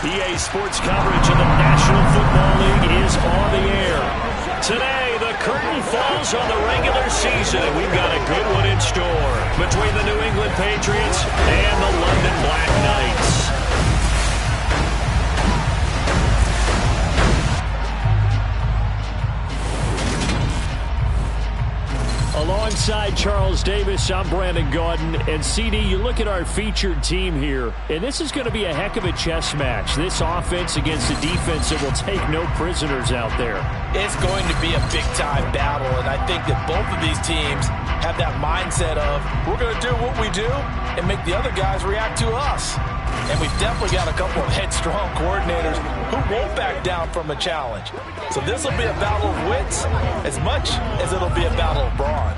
EA Sports coverage of the National Football League is on the air. Today, the curtain falls on the regular season, and we've got a good one in store between the New England Patriots and the London BlackKnights. Alongside Charles Davis, I'm Brandon Gaudin. And CD, you look at our featured team here, and this is going to be a heck of a chess match. This offense against a defense that will take no prisoners out there. It's going to be a big-time battle, and I think that both of these teams have that mindset of, we're going to do what we do and make the other guys react to us. And we've definitely got a couple of headstrong coordinators who won't back down from a challenge. So this will be a battle of wits as much as it'll be a battle of brawn.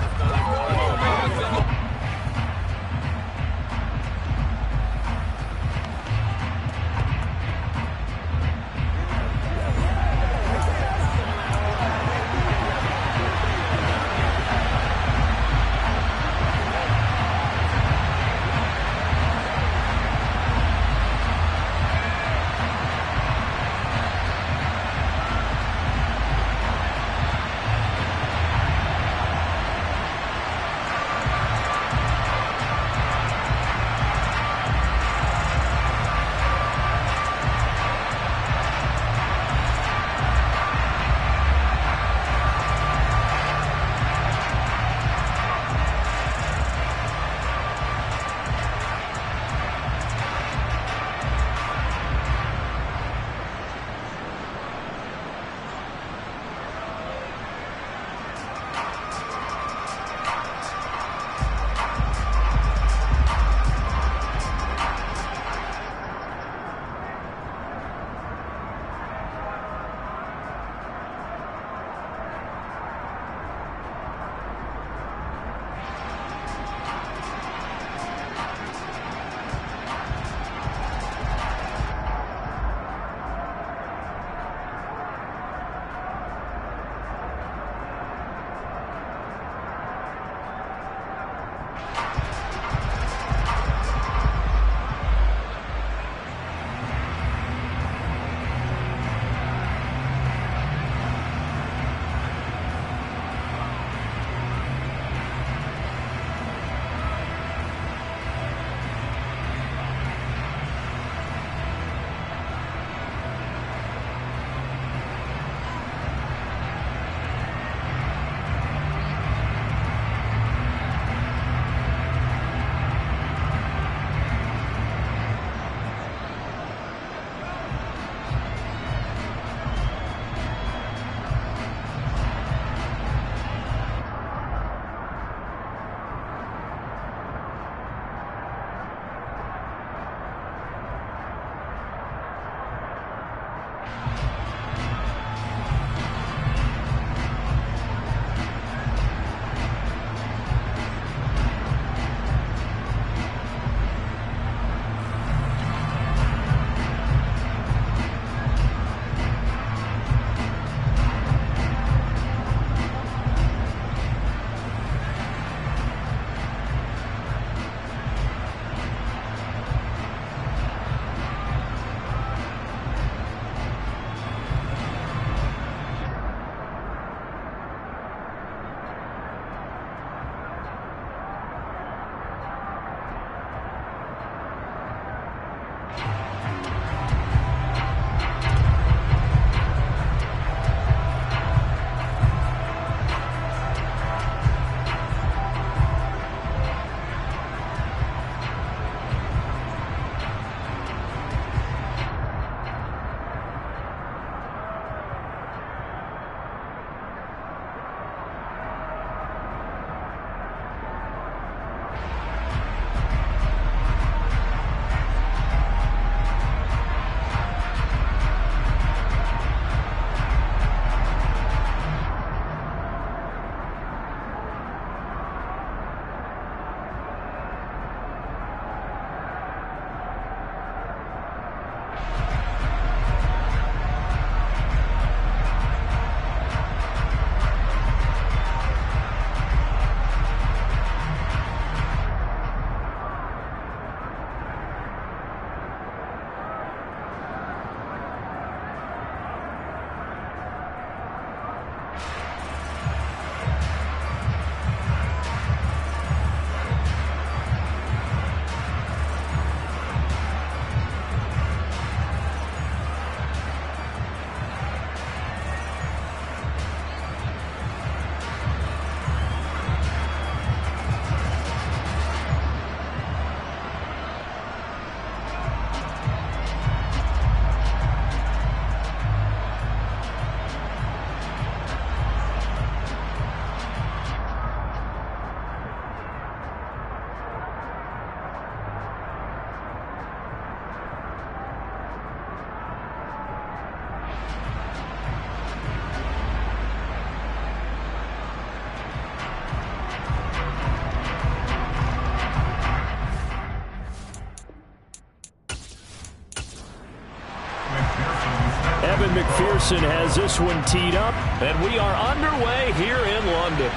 Evan McPherson has this one teed up, and we are underway here in London.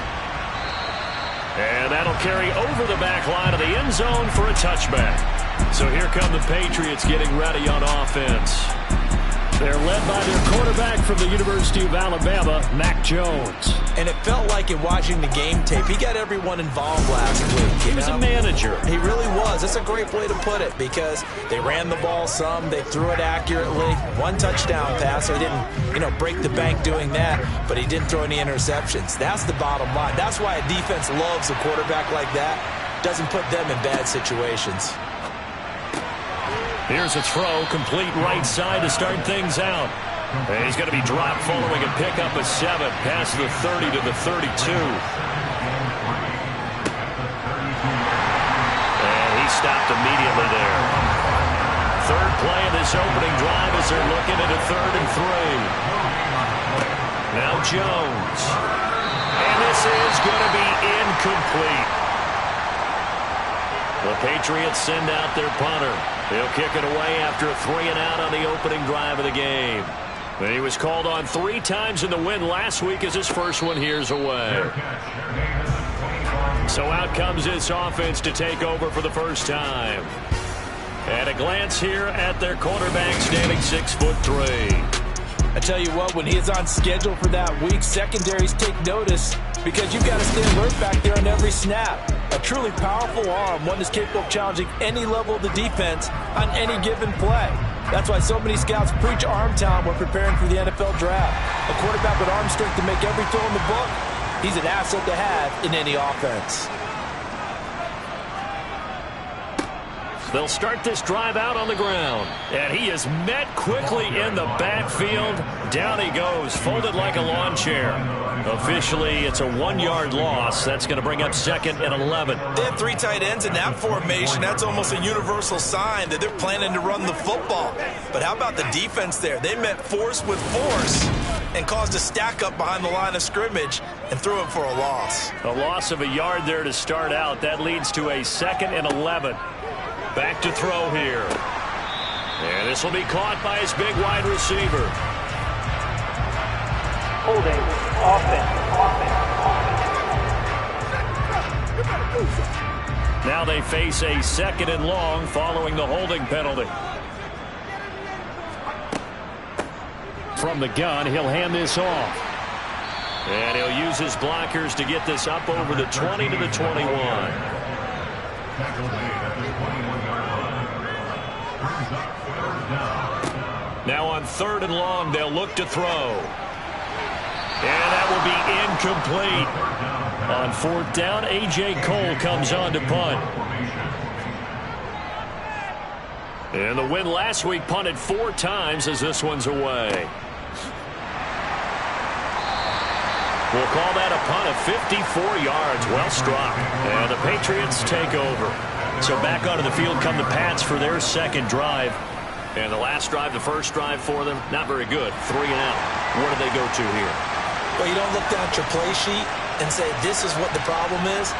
And that'll carry over the back line of the end zone for a touchback. So here come the Patriots getting ready on offense. They're led by their quarterback from the University of Alabama, Mac Jones. And it felt like in watching the game tape, he got everyone involved last week. He was a manager. He really was. That's a great way to put it because they ran the ball some, they threw it accurately. One touchdown pass, so he didn't, break the bank doing that, but he didn't throw any interceptions. That's the bottom line. That's why a defense loves a quarterback like that. Doesn't put them in bad situations. Here's a throw, complete right side to start things out. And he's going to be dropped following a pickup of 7, past the 30 to the 32. And he stopped immediately there. Third play of this opening drive as they're looking at a 3rd and 3. Now Jones. And this is going to be incomplete. The Patriots send out their punter. He'll kick it away after a 3-and-out on the opening drive of the game. And he was called on 3 times in the win last week as his first one here's away. So out comes this offense to take over for the first time. At a glance here at their quarterback standing 6'3". I tell you what, when he is on schedule for that week, secondaries take notice because you've got to stay alert back there on every snap. A truly powerful arm, one that's capable of challenging any level of the defense on any given play. That's why so many scouts preach arm talent when preparing for the NFL draft. A quarterback with arm strength to make every throw in the book, he's an asset to have in any offense. They'll start this drive out on the ground. And he is met quickly in the backfield. Down he goes, folded like a lawn chair. Officially, it's a 1-yard loss. That's going to bring up 2nd and 11. They have 3 tight ends in that formation. That's almost a universal sign that they're planning to run the football. But how about the defense there? They met force with force and caused a stack up behind the line of scrimmage and threw it for a loss. A loss of a yard there to start out. That leads to a 2nd and 11. Back to throw here. And this will be caught by his big wide receiver. Holding, offense. Now they face a 2nd and long following the holding penalty. From the gun, he'll hand this off. And he'll use his blockers to get this up over the 20 to the 21. Now on 3rd and long, they'll look to throw. And that will be incomplete. On 4th down, A.J. Cole comes on to punt. And the win last week punted 4 times as this one's away. We'll call that a punt of 54 yards. Well struck. And the Patriots take over. So back onto the field come the Pats for their 2nd drive. And the last drive, the first drive for them, not very good. 3-and-out. What do they go to here? Well, you don't look down at your play sheet and say, this is what the problem is.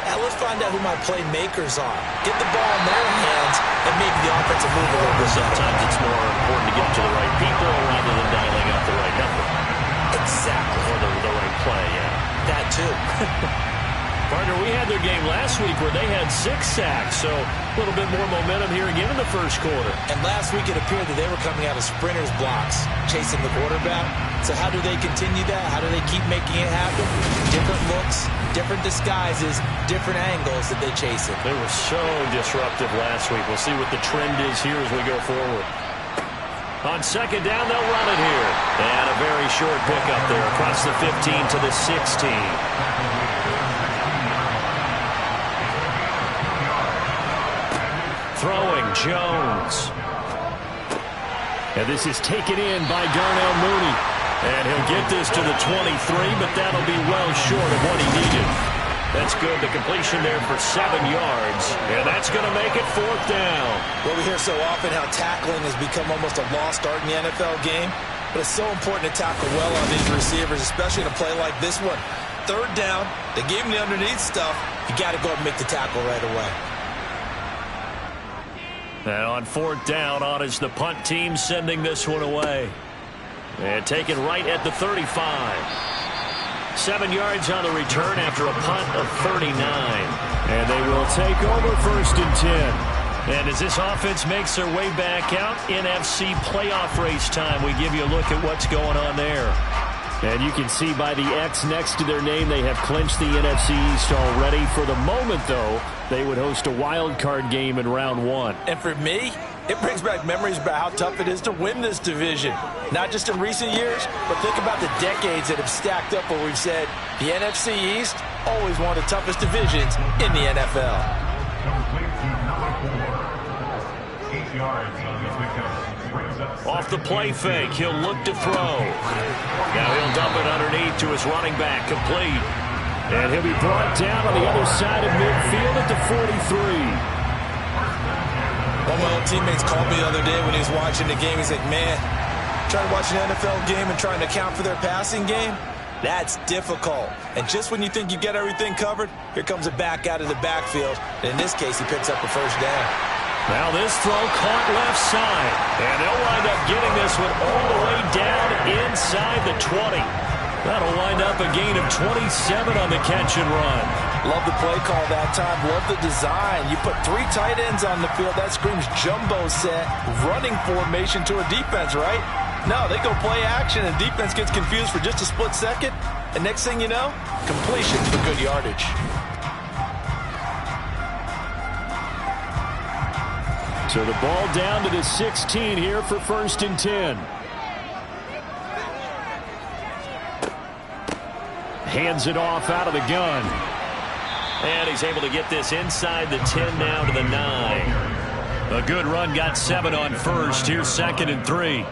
Now let's find out who my playmakers are. Get the ball in their hands and maybe the offense will move a little bit. Sometimes it's more important to get to the right people rather than dialing out the right number. Exactly. Or the right play, yeah. That too. Partner, we had their game last week where they had 6 sacks, so a little bit more momentum here again in the first quarter. And last week it appeared that they were coming out of sprinters blocks, chasing the quarterback. So how do they continue that? How do they keep making it happen? Different looks, different disguises, different angles that they chase it. They were so disruptive last week. We'll see what the trend is here as we go forward. On 2nd down, they'll run it here. And a very short pickup there across the 15 to the 16. Throwing, Jones. And this is taken in by Darnell Mooney. And he'll get this to the 23, but that'll be well short of what he needed. That's good. The completion there for 7 yards. And that's going to make it 4th down. Well, we hear so often how tackling has become almost a lost art in the NFL game. But it's so important to tackle well on these receivers, especially in a play like this one. 3rd down, they gave him the underneath stuff. You got to go and make the tackle right away. And on 4th down, on is the punt team sending this one away. And taken right at the 35. 7 yards on the return after a punt of 39. And they will take over 1st and 10. And as this offense makes their way back out, NFC playoff race time, we give you a look at what's going on there. And you can see by the X next to their name, they have clinched the NFC East already. For the moment, though, they would host a wild card game in round 1. And for me, it brings back memories about how tough it is to win this division. Not just in recent years, but think about the decades that have stacked up where we've said the NFC East, always one of the toughest divisions in the NFL. Off the play fake, he'll look to throw. Now he'll dump it underneath to his running back, complete. And he'll be brought down on the other side of midfield at the 43. One of my old teammates called me the other day when he was watching the game. He's like, man, trying to watch an NFL game and trying to account for their passing game, that's difficult. And just when you think you get everything covered, here comes a back out of the backfield. And in this case, he picks up a 1st down. Now this throw caught left side. And they'll wind up getting this one all the way down inside the 20. That'll wind up a gain of 27 on the catch and run. Love the play call that time. Love the design. You put 3 tight ends on the field. That screams jumbo set, running formation to a defense, right? No, they go play action, and defense gets confused for just a split second. And next thing you know, completion for good yardage. So the ball down to the 16 here for 1st and 10. Hands it off out of the gun. And he's able to get this inside the 10 now to the 9. A good run, got 7 on 1st. Here's 2nd and 3.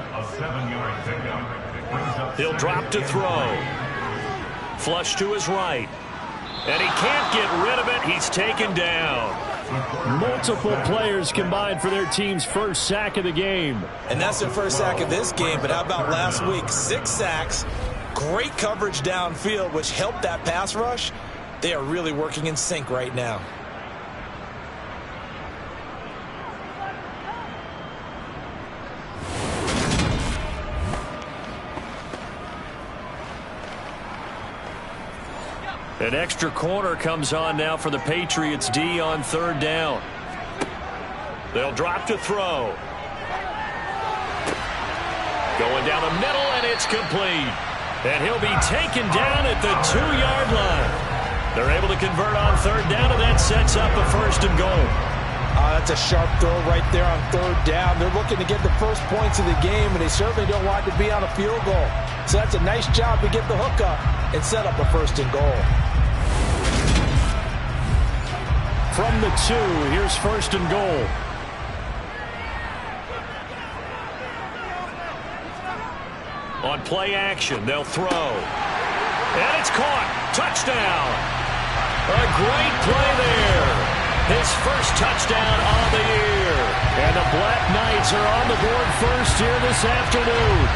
He'll drop to throw. Flush to his right. And he can't get rid of it. He's taken down. Multiple players combined for their team's 1st sack of the game. And that's their 1st sack of this game. But how about last week? 6 sacks. Great coverage downfield, which helped that pass rush. They are really working in sync right now. An extra corner comes on now for the Patriots D on 3rd down. They'll drop to throw. Going down the middle, and it's complete. And he'll be taken down at the 2-yard line. They're able to convert on 3rd down, and that sets up a 1st and goal. That's a sharp throw right there on 3rd down. They're looking to get the first points of the game, and they certainly don't want to be on a field goal. So that's a nice job to get the hook up and set up a 1st and goal. From the 2, here's 1st and goal. On play action, they'll throw. And it's caught. Touchdown. A great play there. His 1st touchdown on the year. And the BlackKnights are on the board first here this afternoon.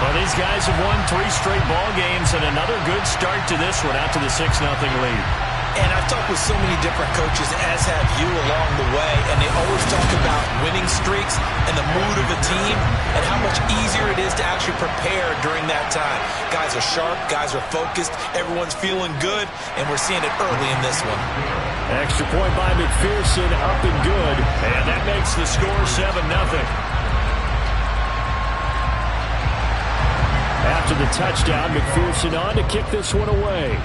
Well, these guys have won 3 straight ball games and another good start to this one out to the 6-0 lead. And I've talked with so many different coaches, as have you along the way, and they always talk about winning streaks and the mood of a team and how much easier it is to actually prepare during that time. Guys are sharp, guys are focused, everyone's feeling good, and we're seeing it early in this one. Extra point by McPherson, up and good, and that makes the score 7-0. After the touchdown, McPherson on to kick this one away.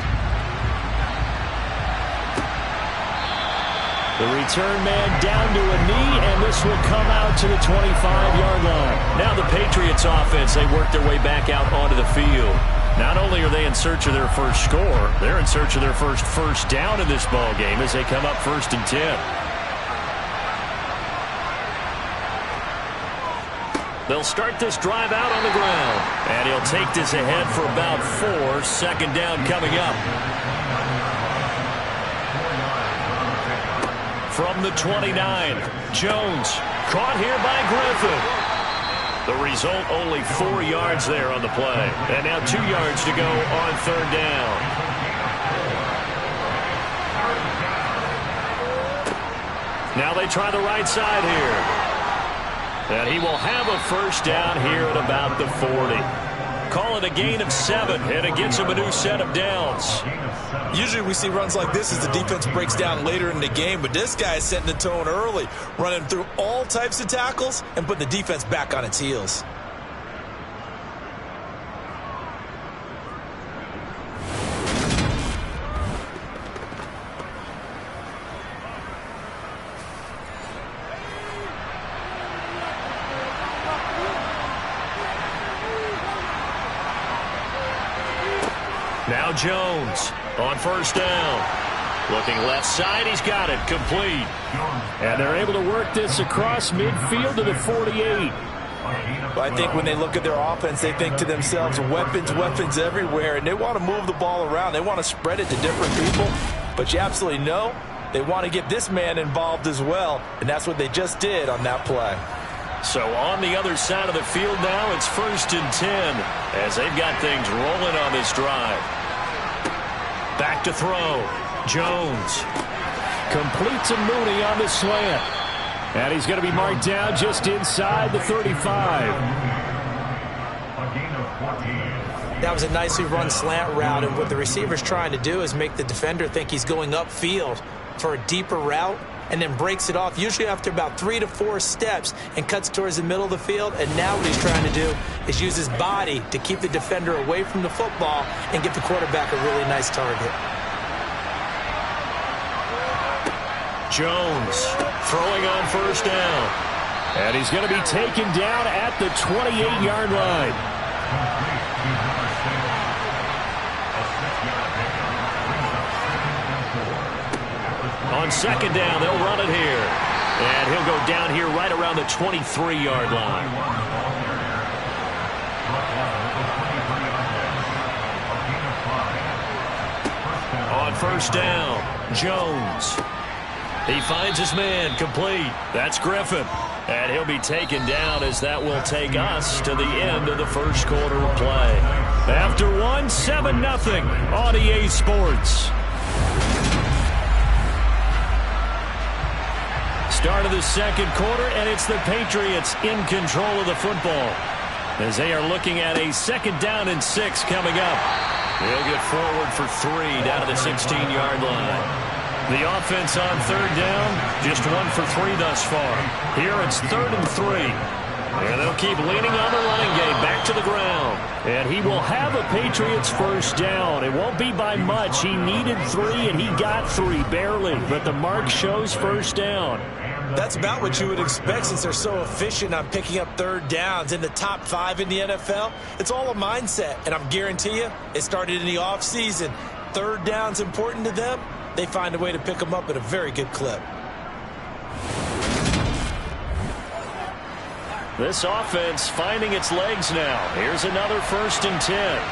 The return man down to a knee, and this will come out to the 25-yard line. Now the Patriots offense, they work their way back out onto the field. Not only are they in search of their first score, they're in search of their first down in this ball game as they come up 1st and 10. They'll start this drive out on the ground, and he'll take this ahead for about 4. 2nd down coming up. From the 29, Jones caught here by Griffin. The result, only 4 yards there on the play. And now 2 yards to go on 3rd down. Now they try the right side here. And he will have a first down here at about the 40. Call it a gain of 7, and it gets him a new set of downs. Usually we see runs like this as the defense breaks down later in the game, but this guy is setting the tone early, running through all types of tackles and putting the defense back on its heels. Now Jones on first down. Looking left side, he's got it, complete. And they're able to work this across midfield to the 48. I think when they look at their offense, they think to themselves, weapons, weapons everywhere, and they want to move the ball around. They want to spread it to different people, but you absolutely know they want to get this man involved as well, and that's what they just did on that play. So on the other side of the field now, it's 1st and 10 as they've got things rolling on this drive. Back to throw. Jones completes a Mooney on the slant. And he's going to be marked down just inside the 35. That was a nicely run slant route, and what the receiver's trying to do is make the defender think he's going upfield for a deeper route, and then breaks it off, usually after about 3 to 4 steps, and cuts towards the middle of the field. And now what he's trying to do is use his body to keep the defender away from the football and get the quarterback a really nice target. Jones throwing on first down. And he's going to be taken down at the 28-yard line. On second down, they'll run it here. And he'll go down here right around the 23-yard line. On first down, Jones. He finds his man, complete. That's Griffin. And he'll be taken down as that will take us to the end of the first quarter of play. After one, 7-0 on EA Sports. Start of the second quarter, and it's the Patriots in control of the football as they are looking at a 2nd down and 6 coming up. They'll get forward for 3 down to the 16-yard line. The offense on 3rd down, just 1 for 3 thus far. Here it's 3rd and 3. And they'll keep leaning on the running game back to the ground. And he will have a Patriots first down. It won't be by much. He needed 3, and he got 3, barely. But the mark shows first down. That's about what you would expect since they're so efficient on picking up 3rd downs in the top 5 in the NFL. It's all a mindset, and I'm guarantee you it started in the offseason. 3rd down's important to them. They find a way to pick them up at a very good clip. This offense finding its legs now. Here's another 1st and 10.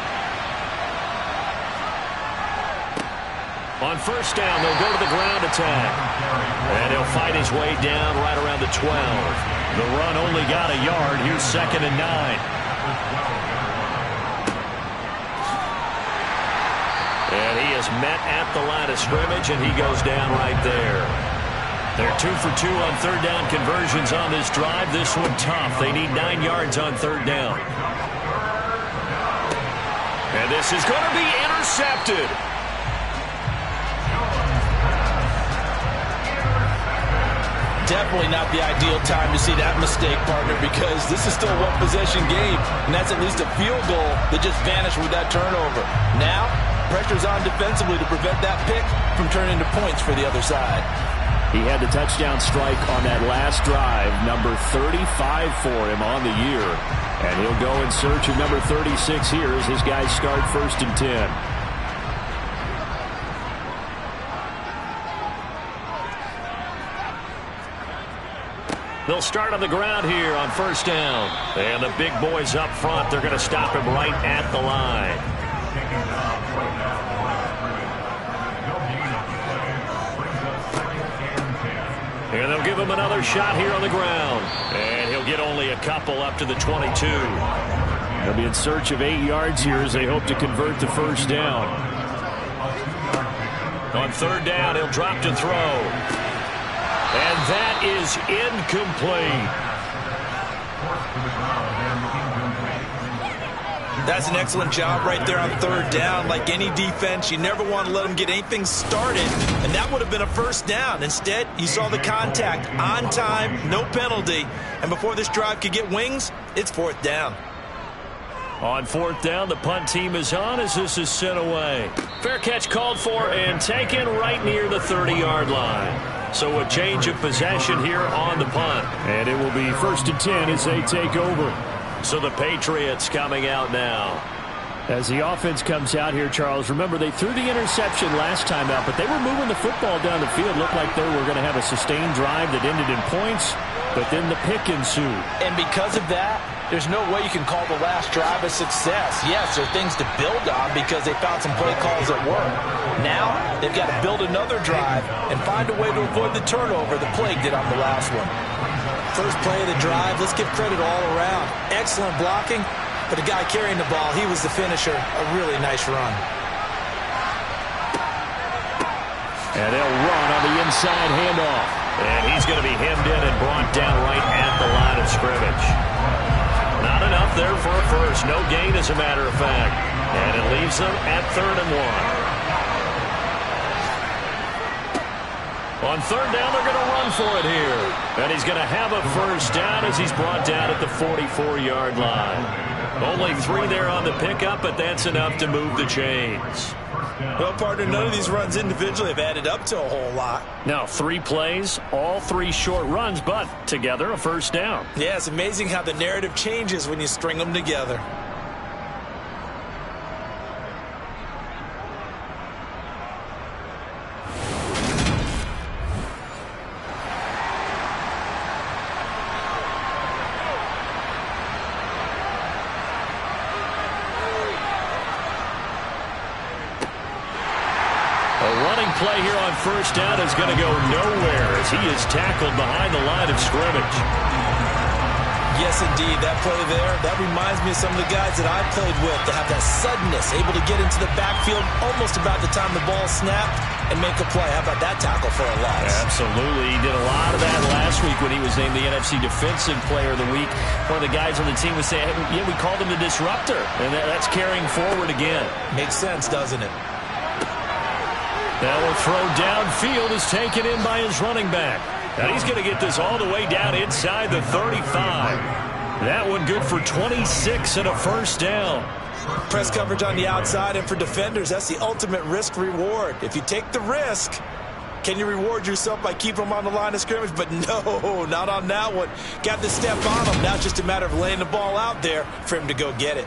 On first down, they'll go to the ground attack. And he'll fight his way down right around the 12. The run only got a yard. Here's 2nd and 9. And he is met at the line of scrimmage, and he goes down right there. They're 2 for 2 on 3rd down conversions on this drive. This one tough. They need 9 yards on 3rd down. And this is going to be intercepted. Definitely not the ideal time to see that mistake, partner, because this is still a one-possession game, and that's at least a field goal that just vanished with that turnover. Now, pressure's on defensively to prevent that pick from turning into points for the other side. He had the touchdown strike on that last drive, number 35 for him on the year. And he'll go in search of number 36 here as his guys start 1st and 10. They'll start on the ground here on 1st down. And the big boys up front, they're going to stop him right at the line. And they'll give him another shot here on the ground. And he'll get only a couple up to the 22. They'll be in search of 8 yards here as they hope to convert the 1st down. On 3rd down, he'll drop to throw. And that is incomplete. That's an excellent job right there on third down. Like any defense, you never want to let them get anything started, and that would have been a first down. Instead, you saw the contact on time, no penalty, and before this drive could get wings, it's fourth down. On fourth down, the punt team is on as this is sent away. Fair catch called for and taken right near the 30-yard line. So a change of possession here on the punt. And it will be 1st and 10 as they take over. So the Patriots coming out now. As the offense comes out here, Charles, remember they threw the interception last time out, but they were moving the football down the field. Looked like they were going to have a sustained drive that ended in points, but then the pick ensued. And because of that, there's no way you can call the last drive a success. Yes, there are things to build on because they found some play calls that work. Now, they've got to build another drive and find a way to avoid the turnover the plague did on the last one. First play of the drive, let's give credit all around. Excellent blocking, but the guy carrying the ball, he was the finisher. A really nice run. And they'll run on the inside handoff. And he's going to be hemmed in and brought down right at the line of scrimmage. Not enough there for a first. No gain, as a matter of fact. And it leaves them at 3rd and 1. On third down, they're going to run for it here. And he's going to have a first down as he's brought down at the 44-yard line. Only 3 there on the pickup, but that's enough to move the chains. Well, partner, none of these runs individually have added up to a whole lot. Now, 3 plays, all 3 short runs, but together a first down. Yeah, it's amazing how the narrative changes when you string them together. Play here on first down is going to go nowhere as he is tackled behind the line of scrimmage. Yes, indeed. That play there, that reminds me of some of the guys that I've played with to have that suddenness, able to get into the backfield almost about the time the ball snapped and make a play. How about that tackle for a loss? Absolutely. He did a lot of that last week when he was named the NFC Defensive Player of the Week. One of the guys on the team was saying, hey, yeah, we called him the disruptor, and that's carrying forward again. Makes sense, doesn't it? Now a throw downfield is taken in by his running back. And he's going to get this all the way down inside the 35. That one good for 26 and a first down. Press coverage on the outside, and for defenders, that's the ultimate risk-reward. If you take the risk, can you reward yourself by keeping them on the line of scrimmage? But no, not on that one. Got the step on him. Now it's just a matter of laying the ball out there for him to go get it.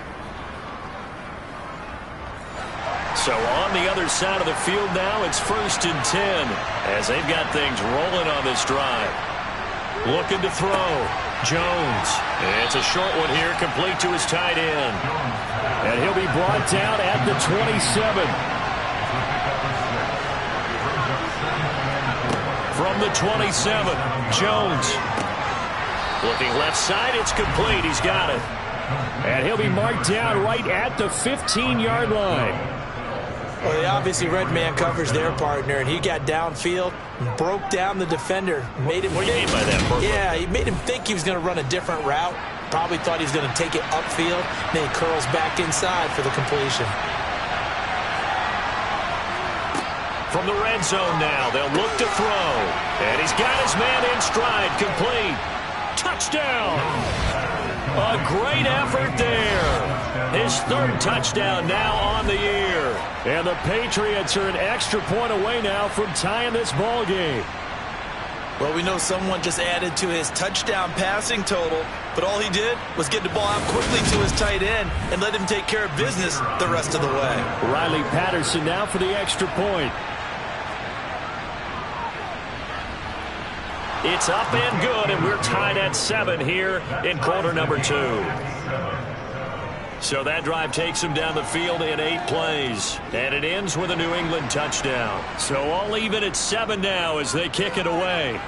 So on the other side of the field now, it's 1st and 10 as they've got things rolling on this drive. Looking to throw. Jones. It's a short one here, complete to his tight end. And he'll be brought down at the 27. From the 27, Jones. Looking left side, it's complete. He's got it. And he'll be marked down right at the 15-yard line. Well, they obviously read man coverage their partner, and he got downfield, broke down the defender, made him. What do you mean by that? Yeah, he made him think he was going to run a different route. Probably thought he was going to take it upfield. Then he curls back inside for the completion. From the red zone now, they'll look to throw, and he's got his man in stride, complete. Touchdown! A great effort there. His 3rd touchdown now on the year. And the Patriots are an extra point away now from tying this ball game. Well, we know someone just added to his touchdown passing total, but all he did was get the ball out quickly to his tight end and let him take care of business the rest of the way. Riley Patterson now for the extra point. It's up and good, and we're tied at 7 here in quarter number 2. So that drive takes him down the field in 8 plays. And it ends with a New England touchdown. So all even at 7 now as they kick it away.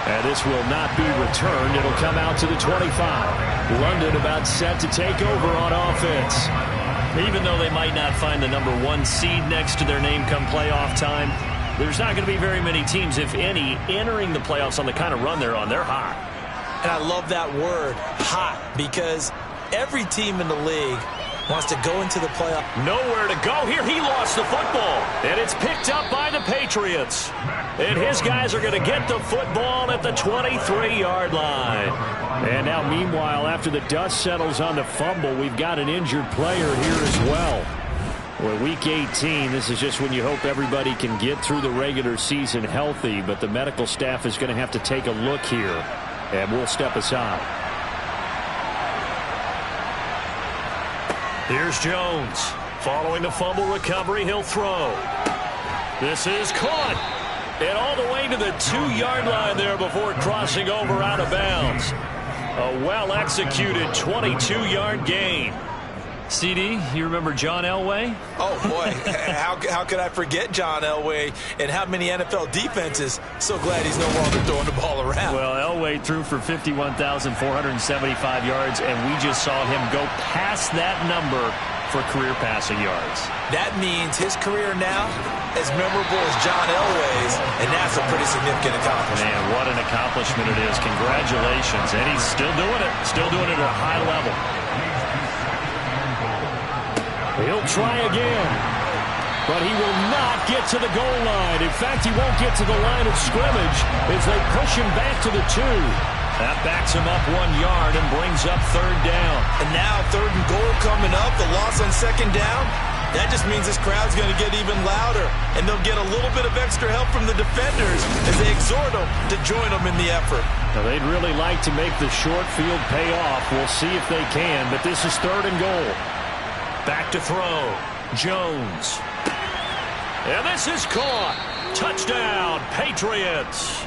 And this will not be returned. It'll come out to the 25. London about set to take over on offense. Even though they might not find the number 1 seed next to their name come playoff time, There's not going to be very many teams, if any, entering the playoffs on the kind of run they're on. They're hot. And I love that word, hot, because every team in the league wants to go into the playoff. Nowhere to go here. He lost the football. And it's picked up by the Patriots. And his guys are going to get the football at the 23-yard line. And now, meanwhile, after the dust settles on the fumble, we've got an injured player here as well. Well, Week 18, this is just when you hope everybody can get through the regular season healthy, but the medical staff is going to have to take a look here, and we'll step aside. Here's Jones. Following the fumble recovery, he'll throw. This is caught. And all the way to the 2-yard line there before crossing over out of bounds. A well-executed 22-yard gain. CD, you remember John Elway? Oh, boy. How could I forget John Elway and how many NFL defenses? So glad he's no longer throwing the ball around. Well, Elway threw for 51,475 yards, and we just saw him go past that number for career passing yards. That means his career now as memorable as John Elway's, and that's a pretty significant accomplishment. Man, what an accomplishment it is. Congratulations. And he's still doing it. Still doing it at a high level. He'll try again, but he will not get to the goal line. In fact, he won't get to the line of scrimmage as they push him back to the 2. That backs him up 1 yard and brings up 3rd down. And now 3rd and goal coming up, the loss on 2nd down. That just means this crowd's going to get even louder, and they'll get a little bit of extra help from the defenders as they exhort them to join them in the effort. Now, they'd really like to make the short field pay off. We'll see if they can, but this is 3rd and goal. Back to throw. Jones. And this is caught. Touchdown, Patriots.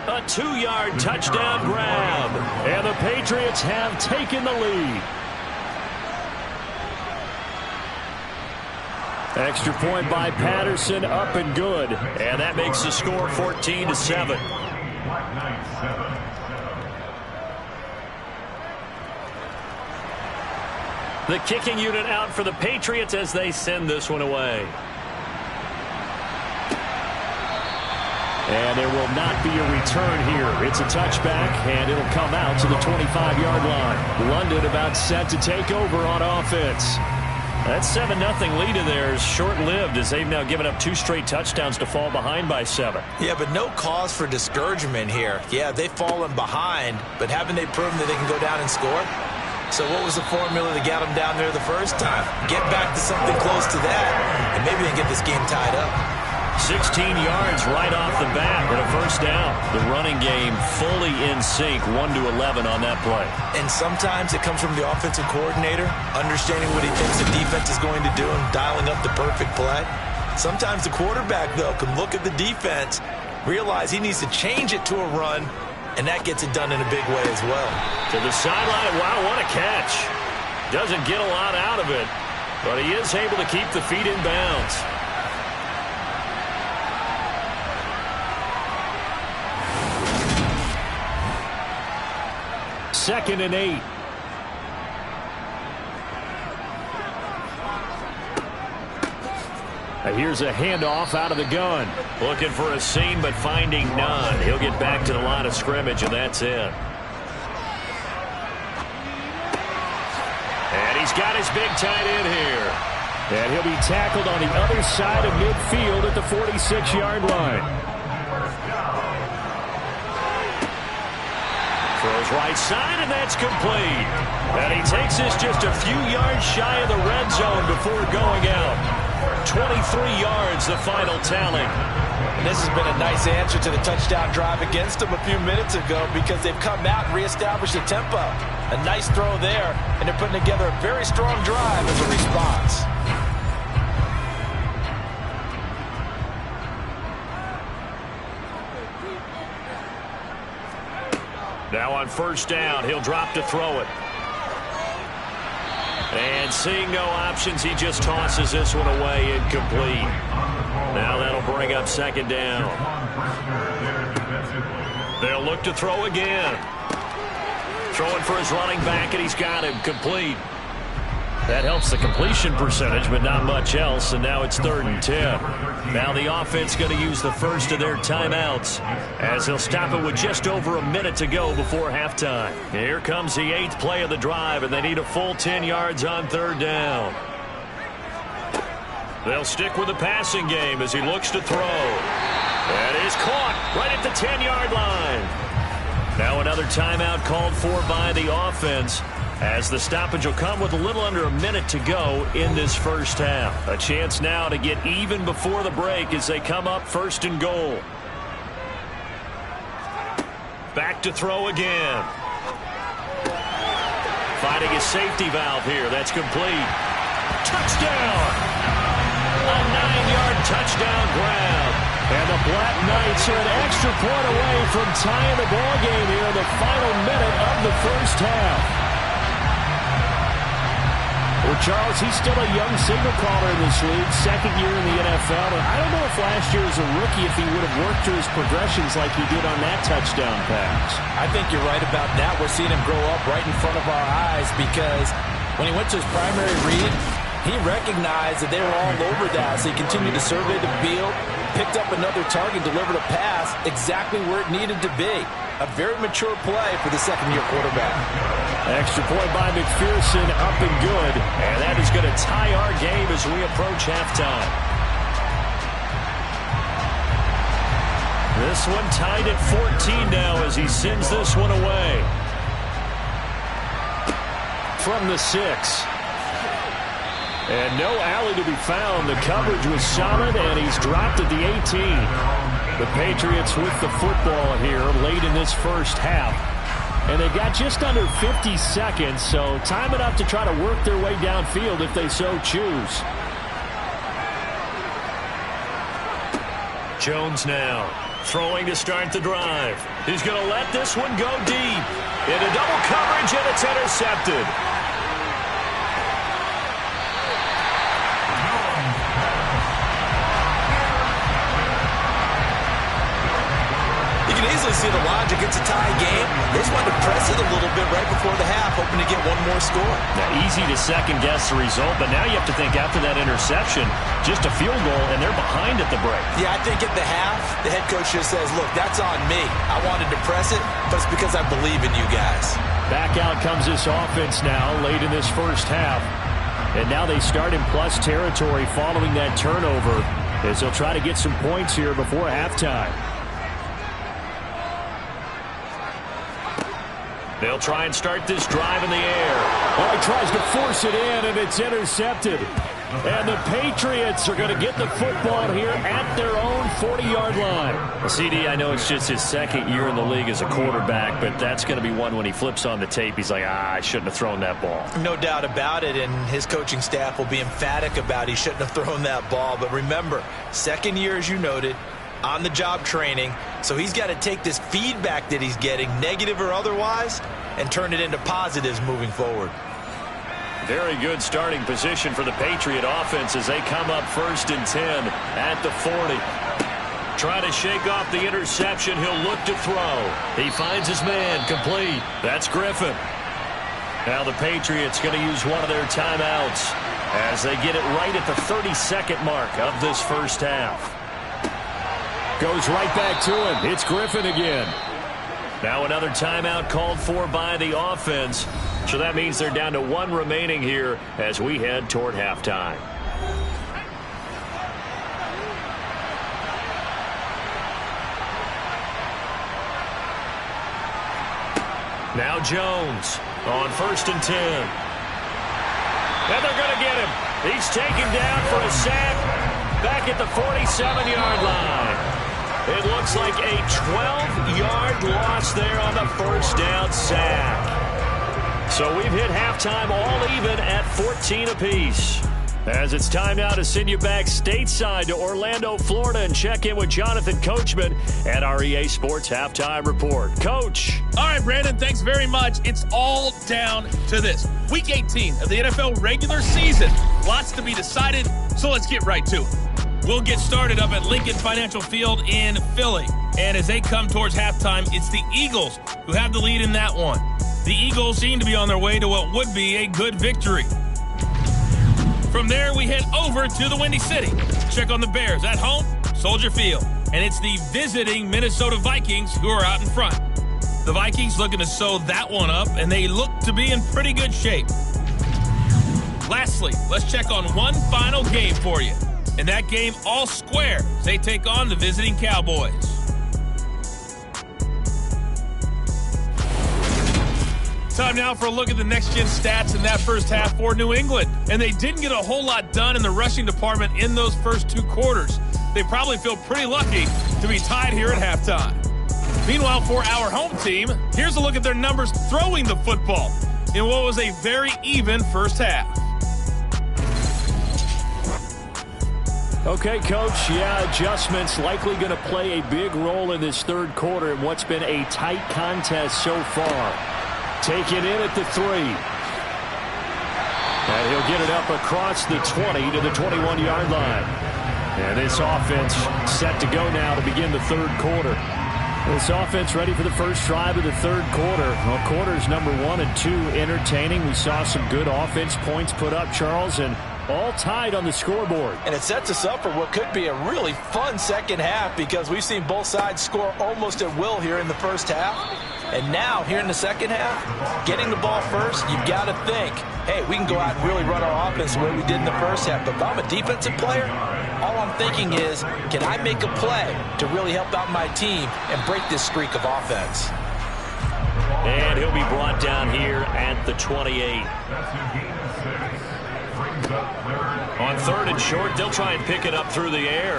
A 2-yard touchdown grab. And the Patriots have taken the lead. Extra point by Patterson, up and good. And that makes the score 14-7. The kicking unit out for the Patriots as they send this one away. And there will not be a return here. It's a touchback, and it'll come out to the 25-yard line. London about set to take over on offense. That 7-0 lead of theirs short-lived as they've now given up 2 straight touchdowns to fall behind by 7. Yeah, but no cause for discouragement here. Yeah, they've fallen behind, but haven't they proven that they can go down and score? So what was the formula that got them down there the first time? Get back to something close to that, and maybe they can get this game tied up. 16 yards right off the bat and a 1st down. The running game fully in sync, 1-11 on that play. And sometimes it comes from the offensive coordinator, understanding what he thinks the defense is going to do and dialing up the perfect play. Sometimes the quarterback, though, can look at the defense, realize he needs to change it to a run, and that gets it done in a big way as well. To the sideline, wow, what a catch. Doesn't get a lot out of it, but he is able to keep the feet in bounds. Second and 8. Here's a handoff out of the gun. Looking for a seam, but finding none. He'll get back to the line of scrimmage, and that's it. And he's got his big tight end here. And he'll be tackled on the other side of midfield at the 46-yard line. Throws right side, and that's complete. And he takes this just a few yards shy of the red zone before going out. 23 yards, the final tally. And this has been a nice answer to the touchdown drive against them a few minutes ago because they've come out and reestablished the tempo. A nice throw there, and they're putting together a very strong drive as a response. Now on 1st down, he'll drop to throw it. And seeing no options, he just tosses this one away, incomplete. Now that'll bring up 2nd down. They'll look to throw again. Throwing for his running back, and he's got him complete. That helps the completion percentage, but not much else, and now it's 3rd and 10. Now the offense going to use the first of their timeouts as they'll stop it with just over a minute to go before halftime. Here comes the 8th play of the drive, and they need a full 10 yards on 3rd down. They'll stick with the passing game as he looks to throw. That is caught right at the 10-yard line. Now another timeout called for by the offense, as the stoppage will come with a little under a minute to go in this first half. A chance now to get even before the break as they come up 1st and goal. Back to throw again. Finding his safety valve here. That's complete. Touchdown! A 9-yard touchdown grab. And the BlackKnights are an extra point away from tying the ball game here in the final minute of the first half. Well, Charles, he's still a young signal caller in this league, 2nd year in the NFL. And I don't know if last year as a rookie if he would have worked through his progressions like he did on that touchdown pass. I think you're right about that. We're seeing him grow up right in front of our eyes because when he went to his primary read, he recognized that they were all over that, so he continued to survey the field, picked up another target, delivered a pass exactly where it needed to be. A very mature play for the 2nd-year quarterback. Extra point by McPherson, up and good. And that is going to tie our game as we approach halftime. This one tied at 14 now as he sends this one away. From the 6. And no alley to be found. The coverage was solid, and he's dropped at the 18. The Patriots with the football here late in this first half. And they've got just under 50 seconds, so time enough to try to work their way downfield if they so choose. Jones now throwing to start the drive. He's going to let this one go deep. Into double coverage, and it's intercepted. See the logic. It's a tie game. They just wanted to press it a little bit right before the half, hoping to get one more score. Now, easy to second-guess the result, but now you have to think after that interception, just a field goal, and they're behind at the break. Yeah, I think at the half, the head coach just says, look, that's on me. I wanted to press it, but it's because I believe in you guys. Back out comes this offense now late in this first half. And now they start in plus territory following that turnover as they'll try to get some points here before halftime. They'll try and start this drive in the air. Oh, he tries to force it in, and it's intercepted. And the Patriots are going to get the football here at their own 40-yard line. Well, CD, I know it's just his 2nd year in the league as a quarterback, but that's going to be one when he flips on the tape. He's like, I shouldn't have thrown that ball. No doubt about it, and his coaching staff will be emphatic about he shouldn't have thrown that ball. But remember, 2nd year, as you noted, on-the-job training. So he's got to take this feedback that he's getting, negative or otherwise, and turn it into positives moving forward. Very good starting position for the Patriot offense as they come up 1st and 10 at the 40. Trying to shake off the interception. He'll look to throw. He finds his man complete. That's Griffin. Now the Patriots going to use one of their timeouts as they get it right at the 32nd mark of this first half. Goes right back to him. It's Griffin again. Now another timeout called for by the offense. So that means they're down to 1 remaining here as we head toward halftime. Now Jones on 1st and 10. And they're going to get him. He's taken down for a sack back at the 47-yard line. It looks like a 12-yard loss there on the first down sack. So we've hit halftime all even at 14 apiece. As it's time now to send you back stateside to Orlando, Florida, and check in with Jonathan Coachman at our EA Sports Halftime Report. Coach. All right, Brandon, thanks very much. It's all down to this. Week 18 of the NFL regular season. Lots to be decided, so let's get right to it. We'll get started up at Lincoln Financial Field in Philly. And as they come towards halftime, it's the Eagles who have the lead in that one. The Eagles seem to be on their way to what would be a good victory. From there, we head over to the Windy City. Check on the Bears at home, Soldier Field. And it's the visiting Minnesota Vikings who are out in front. The Vikings looking to sew that one up, and they look to be in pretty good shape. Lastly, let's check on one final game for you. And that game all square as they take on the visiting Cowboys. Time now for a look at the next-gen stats in that first half for New England. And they didn't get a whole lot done in the rushing department in those first two quarters. They probably feel pretty lucky to be tied here at halftime. Meanwhile, for our home team, here's a look at their numbers throwing the football in what was a very even first half. Okay, Coach, adjustments likely going to play a big role in this third quarter in what's been a tight contest so far. Take it in at the 3. And he'll get it up across the 20 to the 21-yard line. And this offense set to go now to begin the third quarter. This offense ready for the first drive of the third quarter. Well, quarters number 1 and 2 entertaining. We saw some good offense points put up, Charles, and all tied on the scoreboard. And it sets us up for what could be a really fun second half because we've seen both sides score almost at will here in the first half. And now, here in the second half, getting the ball first, you've got to think, hey, we can go out and really run our offense the way we did in the first half. But if I'm a defensive player, all I'm thinking is, can I make a play to really help out my team and break this streak of offense? And he'll be brought down here at the 28. On third and short, they'll try and pick it up through the air.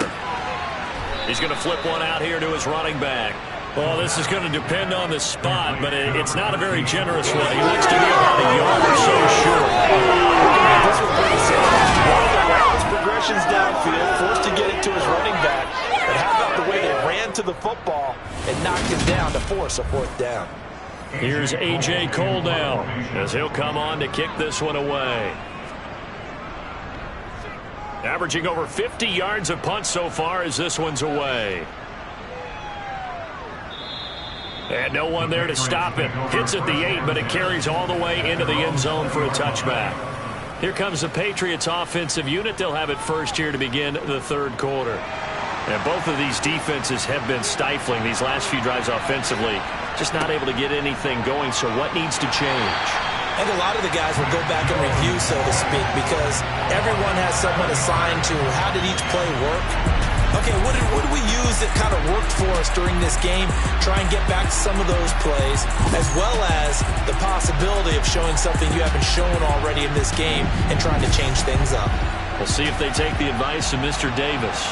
He's going to flip one out here to his running back. Well, this is going to depend on the spot, but it's not a very generous one. He looks to be about a yard or so short. This was pretty simple. One of the longest progressions downfield, forced to get it to his running back. But how about the way they ran to the football and knocked him down to force a fourth down? Here's A.J. Cole now as he'll come on to kick this one away. Averaging over 50 yards of punt so far as this one's away. And no one there to stop it. Hits at the 8, but it carries all the way into the end zone for a touchback. Here comes the Patriots offensive unit. They'll have it first here to begin the third quarter. And both of these defenses have been stifling these last few drives offensively. Just not able to get anything going, so what needs to change? I think a lot of the guys will go back and review, so to speak, because everyone has someone assigned to how did each play work. Okay, what did we use that kind of worked for us during this game? Try and get back to some of those plays, as well as the possibility of showing something you haven't shown already in this game and trying to change things up. We'll see if they take the advice of Mr. Davis.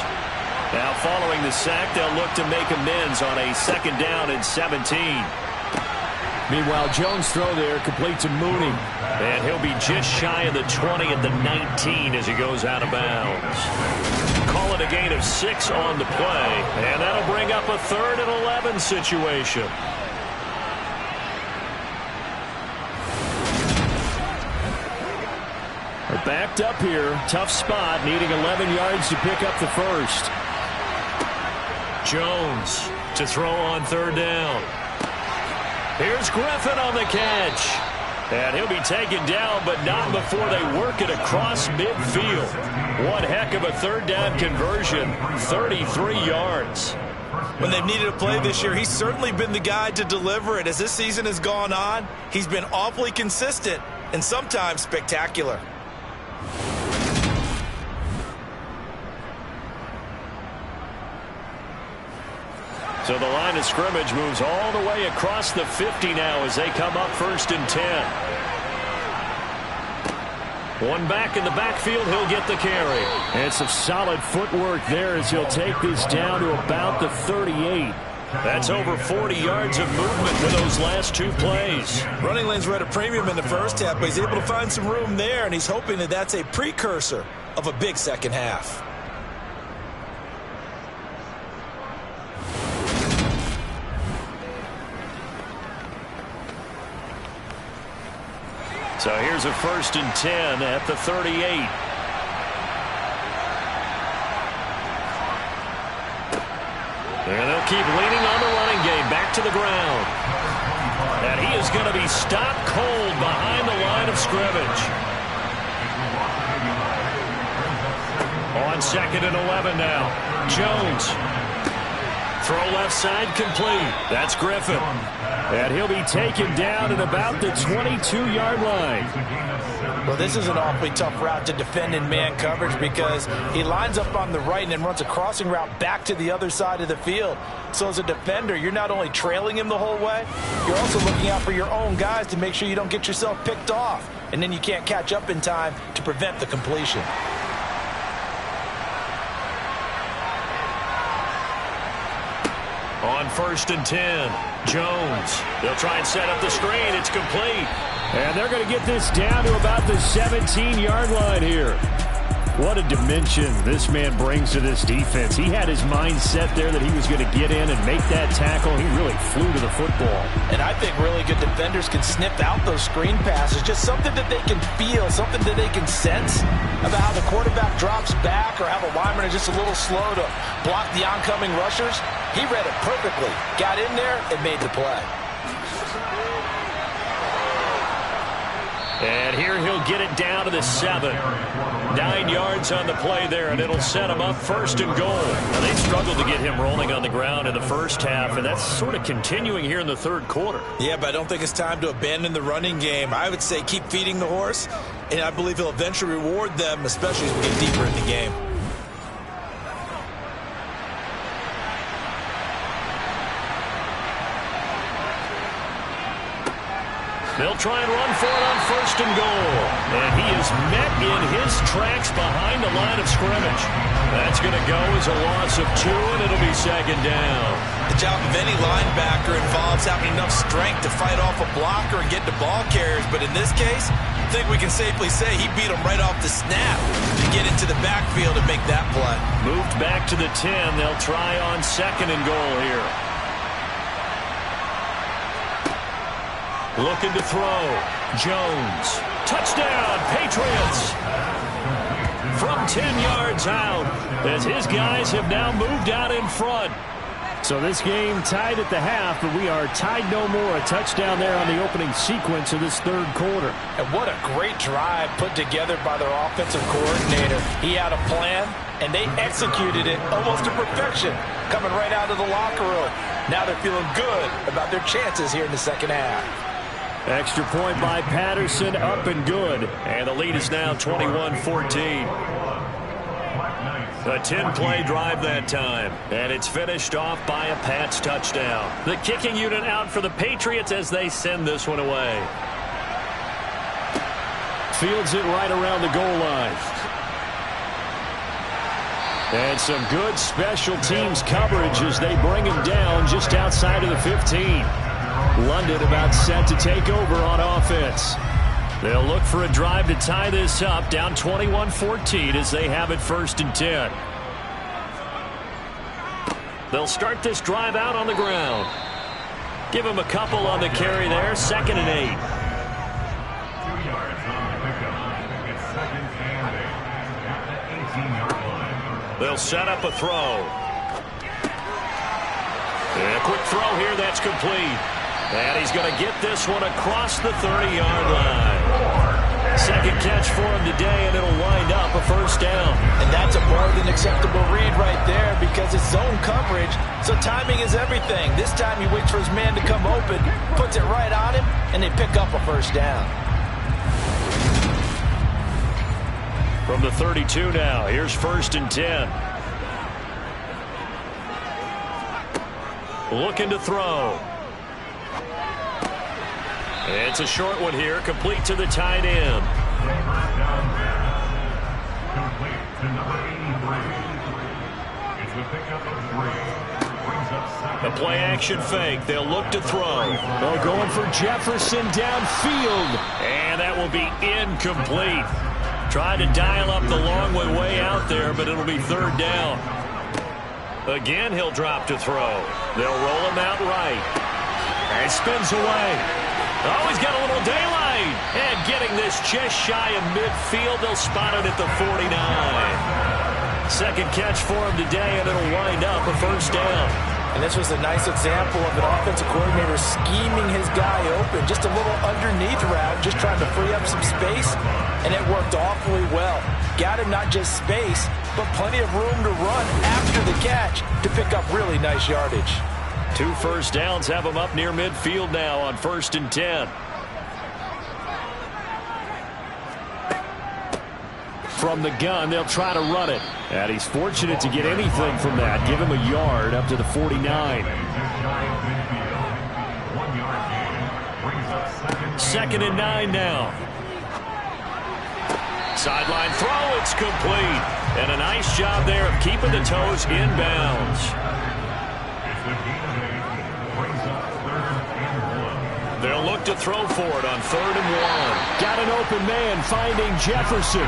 Now, following the sack, they'll look to make amends on a 2nd down and 17. Meanwhile, Jones' throw there complete to Mooney. And he'll be just shy of the 20 at the 19 as he goes out of bounds. Call it a gain of 6 on the play. And that'll bring up a 3rd and 11 situation. They're backed up here. Tough spot, needing 11 yards to pick up the first. Jones to throw on 3rd down. Here's Griffin on the catch. And he'll be taken down, but not before they work it across midfield. One heck of a 3rd down conversion, 33 yards. When they've needed a play this year, he's certainly been the guy to deliver it. As this season has gone on, he's been awfully consistent and sometimes spectacular. So the line of scrimmage moves all the way across the 50 now as they come up 1st and 10. One back in the backfield, he'll get the carry. And some solid footwork there as he'll take this down to about the 38. That's over 40 yards of movement with those last 2 plays. Running lanes were at a premium in the first half, but he's able to find some room there, and he's hoping that that's a precursor of a big second half. So here's a 1st and 10 at the 38. And they'll keep leaning on the running game back to the ground. And he is going to be stopped cold behind the line of scrimmage. On 2nd and 11 now. Jones. Throw left side complete. That's Griffin. And he'll be taken down at about the 22-yard line. Well, this is an awfully tough route to defend in man coverage because he lines up on the right and then runs a crossing route back to the other side of the field. So as a defender, you're not only trailing him the whole way, you're also looking out for your own guys to make sure you don't get yourself picked off. And then you can't catch up in time to prevent the completion. On 1st and 10, Jones. They'll try and set up the screen. It's complete. And they're going to get this down to about the 17-yard line here. What a dimension this man brings to this defense. He had his mind set there that he was going to get in and make that tackle. He really flew to the football. And I think really good defenders can sniff out those screen passes. Just something that they can feel, something that they can sense about how the quarterback drops back or how the linemen are just a little slow to block the oncoming rushers. He read it perfectly, got in there, and made the play. And here he'll get it down to the 7. 9 yards on the play there, and it'll set him up 1st and goal. Now, they struggled to get him rolling on the ground in the first half, and that's sort of continuing here in the 3rd quarter. Yeah, but I don't think it's time to abandon the running game. I would say keep feeding the horse, and I believe he'll eventually reward them, especially as we get deeper in the game. They'll try and run for it on 1st and goal. And he is met in his tracks behind the line of scrimmage. That's going to go as a loss of 2, and it'll be 2nd down. The job of any linebacker involves having enough strength to fight off a blocker and get to ball carriers. But in this case, I think we can safely say he beat him right off the snap to get into the backfield and make that play. Moved back to the 10. They'll try on 2nd and goal here. Looking to throw. Jones. Touchdown, Patriots. From 10 yards out, as his guys have now moved out in front. So this game tied at the half, but we are tied no more. A touchdown there on the opening sequence of this 3rd quarter. And what a great drive put together by their offensive coordinator. He had a plan, and they executed it almost to perfection, coming right out of the locker room. Now they're feeling good about their chances here in the 2nd half. Extra point by Patterson, up and good. And the lead is now 21-14. A 10-play drive that time. And it's finished off by a Pats touchdown. The kicking unit out for the Patriots as they send this one away. Fields it right around the goal line. And some good special teams coverage as they bring him down just outside of the 15. London about set to take over on offense. They'll look for a drive to tie this up, down 21-14 as they have it 1st and 10. They'll start this drive out on the ground. Give him a couple on the carry there, 2nd and 8. 2 yards on the pickup. It's 2nd and 8 at the 18-yard line. They'll set up a throw. And a quick throw here, that's complete. And he's going to get this one across the 30-yard line. 2nd catch for him today, and it'll wind up a 1st down. And that's a more than acceptable read right there because it's zone coverage, so timing is everything. This time he waits for his man to come open, puts it right on him, and they pick up a 1st down. From the 32 now, here's 1st and 10. Looking to throw. It's a short one here, complete to the tight end. Complete to number 83. It's the pickup of 3. Brings up 2nd. A play-action fake. They'll look to throw. They're going for Jefferson downfield. And that will be incomplete. Tried to dial up the long way out there, but it'll be 3rd down. Again, he'll drop to throw. They'll roll him out right. And spins away. Oh, he's got a little daylight. And getting this just shy of midfield, they'll spot it at the 49. 2nd catch for him today, and it'll wind up a 1st down. And this was a nice example of an offensive coordinator scheming his guy open. Just a little underneath route, just trying to free up some space, and it worked awfully well. Got him not just space, but plenty of room to run after the catch to pick up really nice yardage. 2 first downs have him up near midfield now on 1st and 10. From the gun, they'll try to run it. And he's fortunate to get anything from that. Give him a yard up to the 49. 2nd and 9 now. Sideline throw, it's complete. And a nice job there of keeping the toes in bounds. They'll look to throw for it on 3rd and 1. Got an open man finding Jefferson.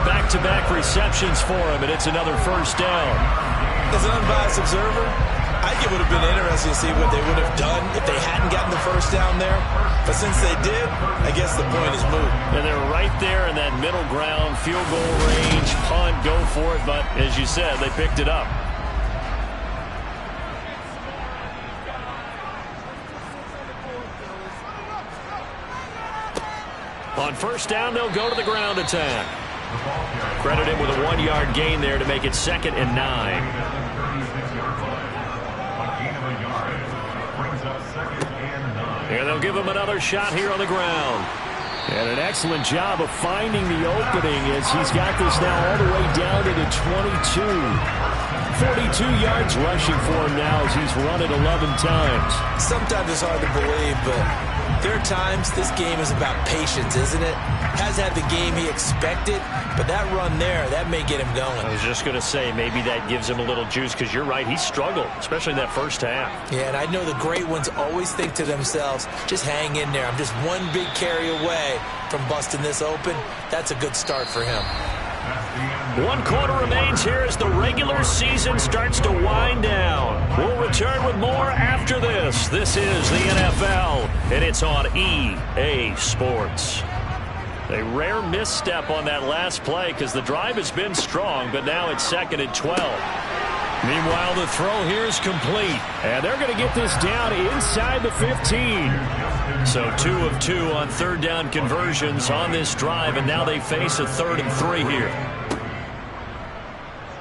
Back-to-back receptions for him, and it's another first down. As an unbiased observer, I think it would have been interesting to see what they would have done if they hadn't gotten the first down there. But since they did, I guess the point is moot. And they're right there in that middle ground, field goal range, punt, go for it. But as you said, they picked it up. On first down, they'll go to the ground attack. Credit him with a 1-yard gain there to make it 2nd and 9. And they'll give him another shot here on the ground. And an excellent job of finding the opening as he's got this now all the way down to the 22. 42 yards rushing for him now as he's run it 11 times. Sometimes it's hard to believe, but there are times this game is about patience, isn't it? Has had the game he expected, but that run there, that may get him going. I was just going to say, maybe that gives him a little juice, because you're right, he struggled, especially in that first half. Yeah, and I know the great ones always think to themselves, just hang in there. I'm just one big carry away from busting this open. That's a good start for him. 1 quarter remains here as the regular season starts to wind down. We'll return with more after this. This is the NFL, and it's on EA Sports. A rare misstep on that last play because the drive has been strong, but now it's 2nd and 12. Meanwhile, the throw here is complete, and they're going to get this down inside the 15. So 2 of 2 on 3rd down conversions on this drive, and now they face a 3rd and 3 here.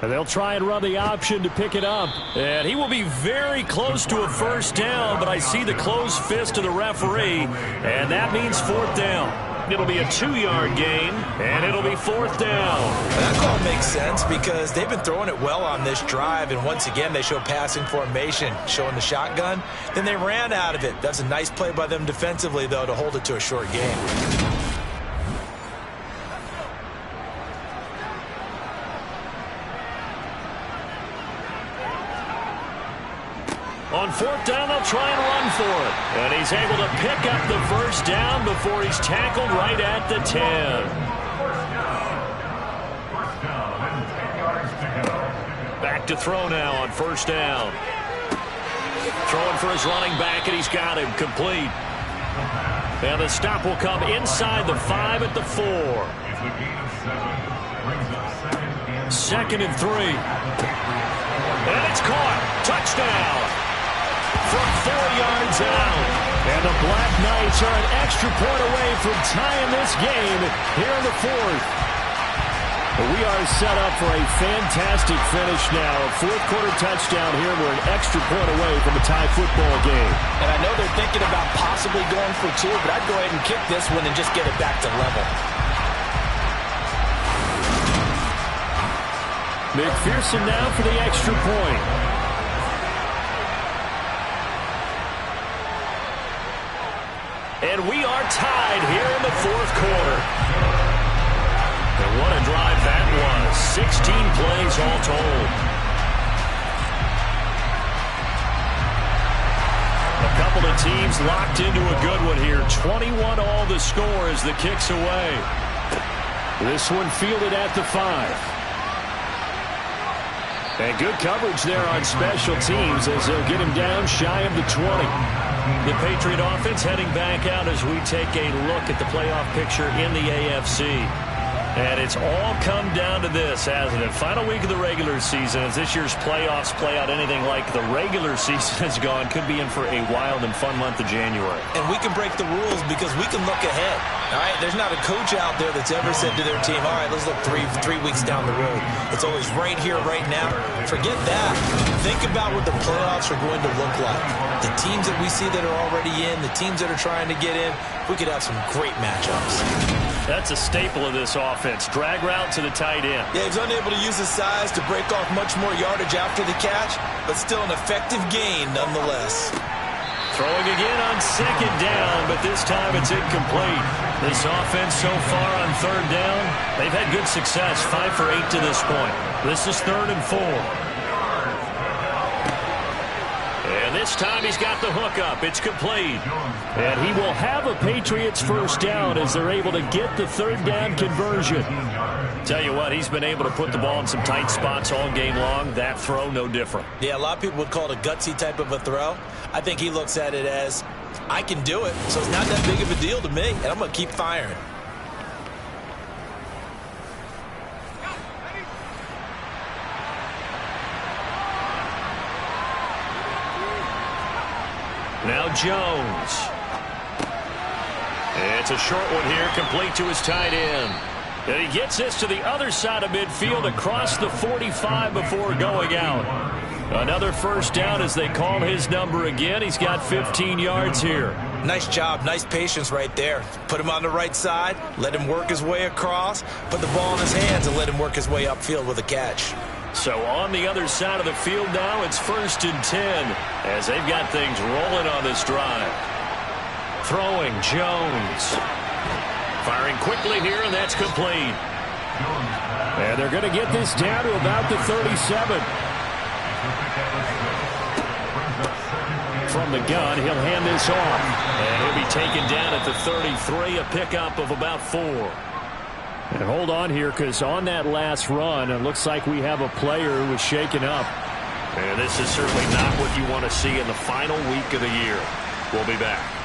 And they'll try and run the option to pick it up. And he will be very close to a first down, but I see the closed fist of the referee, and that means 4th down. It'll be a 2-yard gain, and it'll be 4th down. That call makes sense because they've been throwing it well on this drive, and once again they show passing formation, showing the shotgun. Then they ran out of it. That's a nice play by them defensively, though, to hold it to a short gain. On 4th down, they'll try and run for it. And he's able to pick up the first down before he's tackled right at the 10. Back to throw now on 1st down. Throwing for his running back, and he's got him complete. And the stop will come inside the 5 at the 4. 2nd and 3. And it's caught. Touchdown. From 4 yards out. And the BlackKnights are an extra point away from tying this game here in the 4th. We are set up for a fantastic finish now. A 4th quarter touchdown here. We're an extra point away from a tie football game. And I know they're thinking about possibly going for 2, but I'd go ahead and kick this one and just get it back to level. McPherson now for the extra point. And we are tied here in the 4th quarter. And what a drive that was. 16 plays all told. A couple of teams locked into a good one here. 21 all the score as the kick's away. This one fielded at the 5. And good coverage there on special teams as they'll get him down shy of the 20. The Patriot offense heading back out as we take a look at the playoff picture in the AFC. And it's all come down to this, hasn't it? Final week of the regular season, as this year's playoffs play out anything like the regular season has gone, could be in for a wild and fun month of January. And we can break the rules because we can look ahead. All right, there's not a coach out there that's ever said to their team, all right, let's look three weeks down the road. It's always right here, right now. Forget that. Think about what the playoffs are going to look like. The teams that we see that are already in, the teams that are trying to get in, we could have some great matchups. That's a staple of this offense. Drag route to the tight end. Yeah, he's unable to use his size to break off much more yardage after the catch, but still an effective gain nonetheless. Throwing again on second down, but this time it's incomplete. This offense so far on third down, they've had good success, 5 for 8 to this point. This is 3rd and 4. And this time he's got the hook up. It's complete. And he will have a Patriots first down as they're able to get the third down conversion. Tell you what, he's been able to put the ball in some tight spots all game long. That throw, no different. Yeah, a lot of people would call it a gutsy type of a throw. I think he looks at it as, I can do it, so it's not that big of a deal to me, and I'm going to keep firing. Now Jones. It's a short one here, complete to his tight end. And he gets this to the other side of midfield across the 45 before going out. Another first down as they call his number again. He's got 15 yards here. Nice job, nice patience right there. Put him on the right side, let him work his way across, put the ball in his hands and let him work his way upfield with a catch. So on the other side of the field now, it's 1st and 10 as they've got things rolling on this drive. Throwing Jones. Firing quickly here, and that's complete. And they're going to get this down to about the 37. From the gun, he'll hand this off. And he'll be taken down at the 33, a pickup of about 4. And hold on here, because on that last run, it looks like we have a player who was shaken up. And this is certainly not what you want to see in the final week of the year. We'll be back.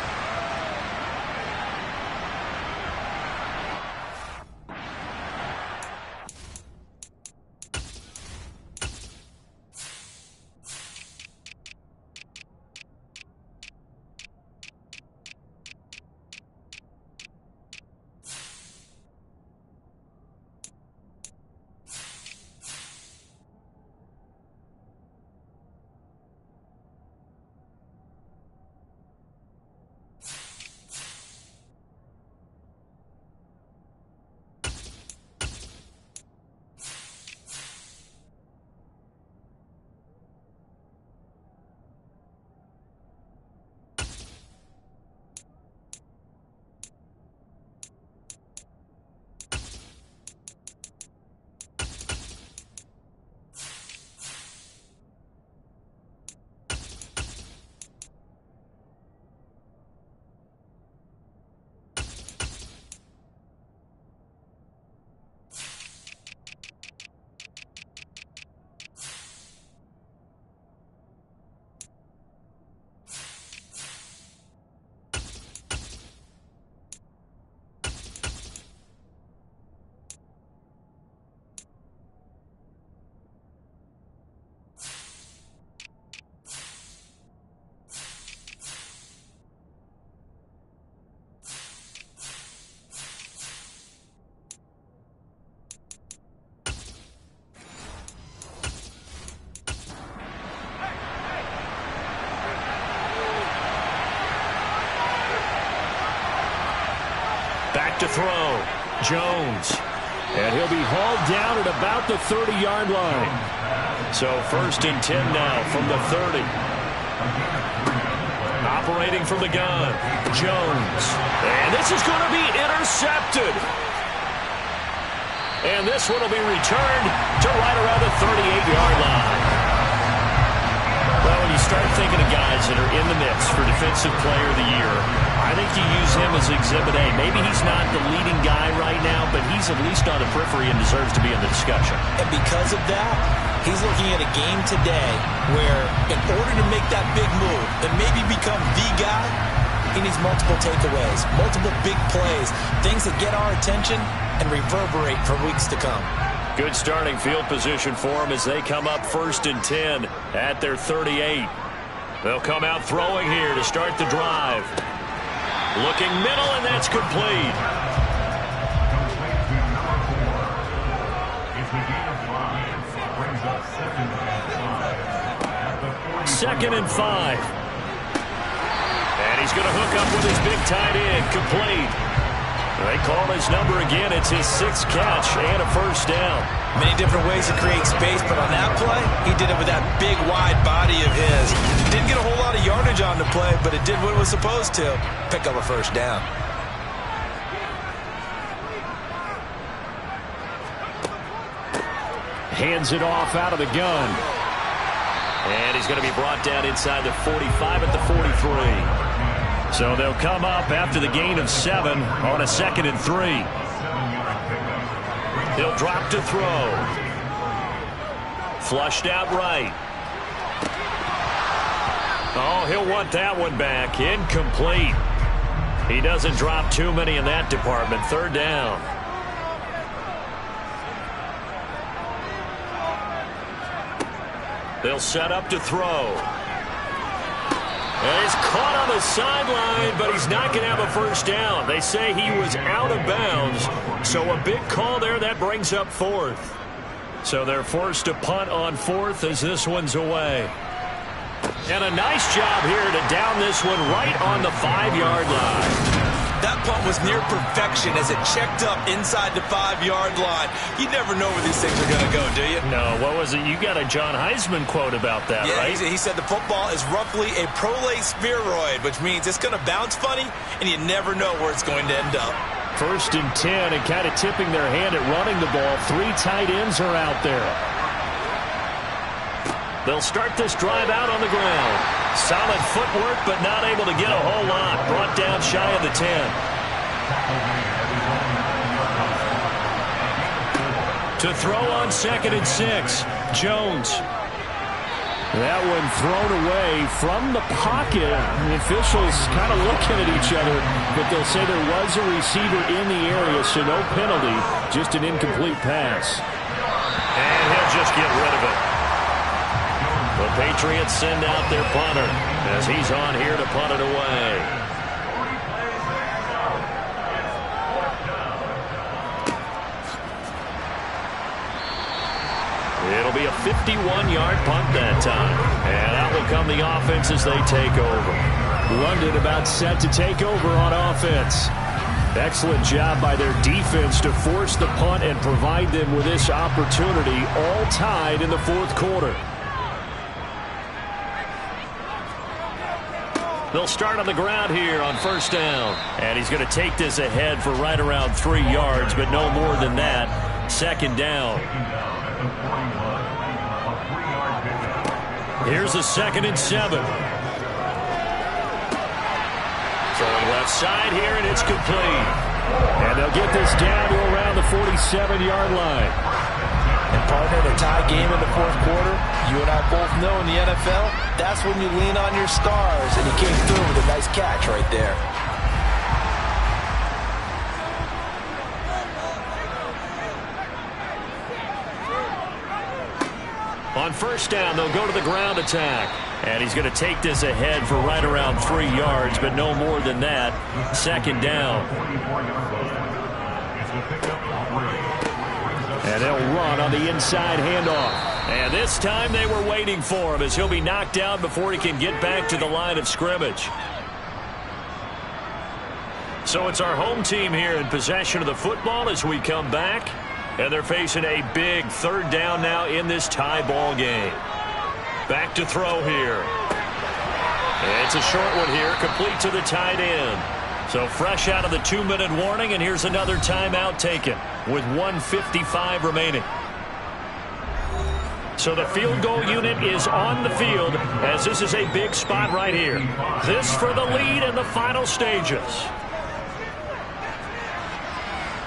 Back to throw. Jones. And he'll be hauled down at about the 30-yard line. So 1st and 10 now from the 30. Operating from the gun. Jones. And this is going to be intercepted. And this one will be returned to right around the 38-yard line. Well, when you start thinking of guys that are in the mix for Defensive Player of the Year, I think you use him as Exhibit A. Maybe he's not the leading guy right now, but he's at least on the periphery and deserves to be in the discussion. And because of that, he's looking at a game today where in order to make that big move and maybe become the guy, he needs multiple takeaways, multiple big plays, things that get our attention and reverberate for weeks to come. Good starting field position for them as they come up 1st and 10 at their 38. They'll come out throwing here to start the drive. Looking middle, and that's complete. Second and 5. And he's going to hook up with his big tight end, complete. They call his number again. It's his 6th catch and a first down. Many different ways to create space, but on that play, he did it with that big, wide body of his. Didn't get a whole lot of yardage on the play, but it did what it was supposed to. Pick up a first down. Hands it off out of the gun. And he's going to be brought down inside the 45 at the 43. So they'll come up after the gain of 7 on a 2nd and 3. He'll drop to throw. Flushed out right. Oh, he'll want that one back. Incomplete. He doesn't drop too many in that department. 3rd down. They'll set up to throw. And he's caught on the sideline, but he's not going to have a first down. They say he was out of bounds, so a big call there. That brings up 4th. So they're forced to punt on 4th as this one's away. And a nice job here to down this one right on the 5-yard line. That punt was near perfection as it checked up inside the 5-yard line. You never know where these things are going to go, do you? No, what was it? You got a John Heisman quote about that, right? Yeah, he said the football is roughly a prolate spheroid, which means it's going to bounce funny, and you never know where it's going to end up. 1st and 10, and kind of tipping their hand at running the ball. 3 tight ends are out there. They'll start this drive out on the ground. Solid footwork, but not able to get a whole lot. Brought down shy of the 10. To throw on 2nd and 6. Jones. That one thrown away from the pocket. The officials kind of looking at each other, but they'll say there was a receiver in the area, so no penalty, just an incomplete pass. And he'll just get rid of it. The Patriots send out their punter as he's on here to punt it away. It'll be a 51-yard punt that time. And out will come the offense as they take over. London about set to take over on offense. Excellent job by their defense to force the punt and provide them with this opportunity, all tied in the 4th quarter. They'll start on the ground here on 1st down. And he's going to take this ahead for right around 3 yards, but no more than that. 2nd down. Here's the 2nd and 7. Throwing left side here, and it's complete. And they'll get this down to around the 47-yard line. And partner, in a tie game in the 4th quarter, you and I both know in the NFL, that's when you lean on your stars, and he came through with a nice catch right there. On 1st down, they'll go to the ground attack. And he's going to take this ahead for right around 3 yards, but no more than that. 2nd down. And they'll run on the inside handoff. And this time they were waiting for him as he'll be knocked down before he can get back to the line of scrimmage. So it's our home team here in possession of the football as we come back. And they're facing a big 3rd down now in this tie ball game. Back to throw here. And it's a short one here, complete to the tight end. So fresh out of the 2-minute warning, and here's another timeout taken with 1:55 remaining. So the field goal unit is on the field as this is a big spot right here. This for the lead in the final stages.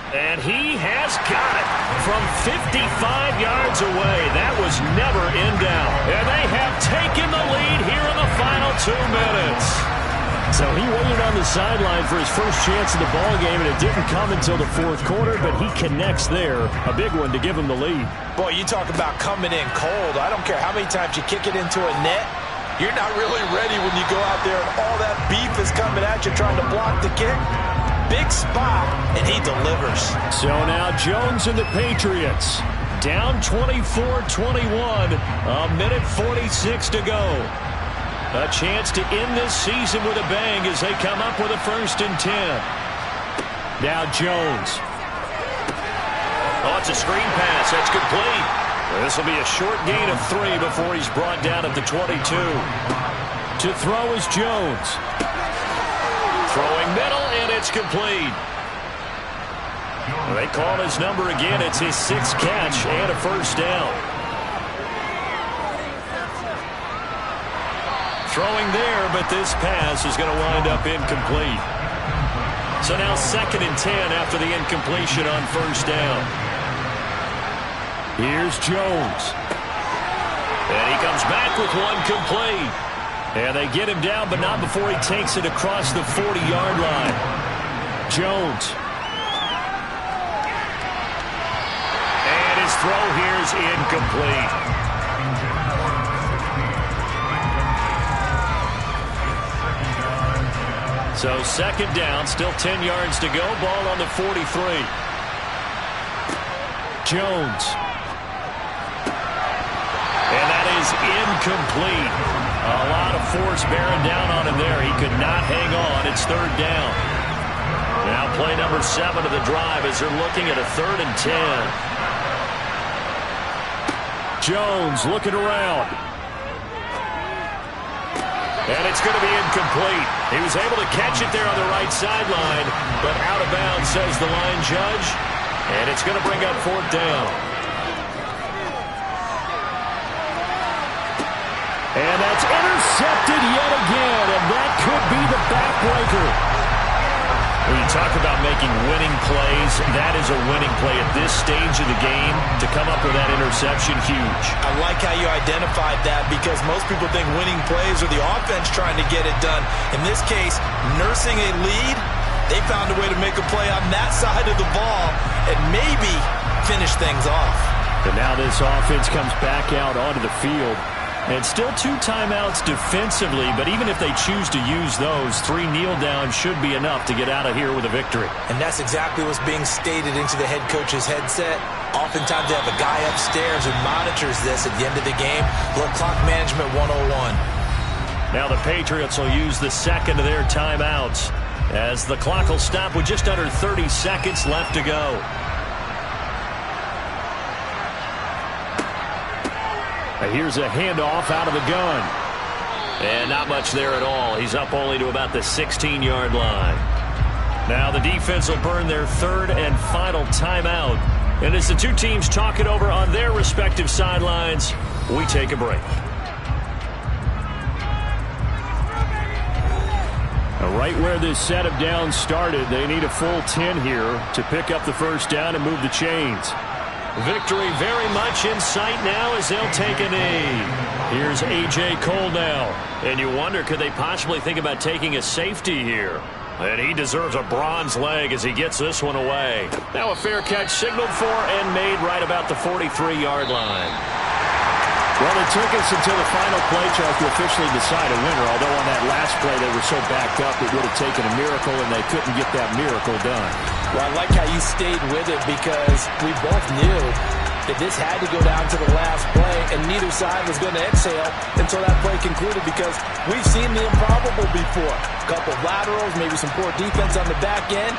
And he has got it from 55 yards away. That was never in doubt. And they have taken the lead here in the final 2 minutes. So he waited on the sideline for his first chance of the ball game, and it didn't come until the fourth quarter, but he connects there. A big one to give him the lead. Boy, you talk about coming in cold. I don't care how many times you kick it into a net. You're not really ready when you go out there and all that beef is coming at you trying to block the kick. Big spot, and he delivers. So now Jones and the Patriots down 24-21, a minute 46 to go. A chance to end this season with a bang as they come up with a 1st and 10. Now Jones. Oh, it's a screen pass. That's complete. This will be a short gain of 3 before he's brought down at the 22. To throw is Jones. Throwing middle, and it's complete. They call his number again. It's his 6th catch and a 1st down. Throwing there, but this pass is going to wind up incomplete. So now 2nd and 10 after the incompletion on 1st down. Here's Jones. And he comes back with one complete. And they get him down, but not before he takes it across the 40-yard line. Jones. And his throw here is incomplete. So 2nd down, still 10 yards to go. Ball on the 43. Jones. And that is incomplete. A lot of force bearing down on him there. He could not hang on. It's 3rd down. Now play number 7 of the drive as they're looking at a 3rd and 10. Jones looking around. And it's going to be incomplete. He was able to catch it there on the right sideline, but out of bounds, says the line judge. And it's going to bring up 4th down. And that's intercepted yet again, and that could be the backbreaker. When you talk about making winning plays, that is a winning play at this stage of the game. To come up with that interception, huge. I like how you identified that because most people think winning plays are the offense trying to get it done. In this case, nursing a lead, they found a way to make a play on that side of the ball and maybe finish things off. And now this offense comes back out onto the field. And still 2 timeouts defensively, but even if they choose to use those, 3 kneel downs should be enough to get out of here with a victory. And that's exactly what's being stated into the head coach's headset. Oftentimes they have a guy upstairs who monitors this at the end of the game. Little clock management 101. Now the Patriots will use the 2nd of their timeouts as the clock will stop with just under 30 seconds left to go. Here's a handoff out of the gun. And not much there at all. He's up only to about the 16-yard line. Now the defense will burn their 3rd and final timeout. And as the 2 teams talk it over on their respective sidelines, we take a break. Right where this set of downs started, they need a full 10 here to pick up the 1st down and move the chains. Victory very much in sight now as they'll take a knee. Here's A.J. Cole now. And you wonder, could they possibly think about taking a safety here? And he deserves a bronze leg as he gets this one away. Now a fair catch signaled for and made right about the 43-yard line. Well, it took us until the final play, Chuck, to officially decide a winner, although on that last play they were so backed up it would have taken a miracle, and they couldn't get that miracle done. Well, I like how you stayed with it because we both knew that this had to go down to the last play, and neither side was going to exhale until that play concluded because we've seen the improbable before. A couple of laterals, maybe some poor defense on the back end.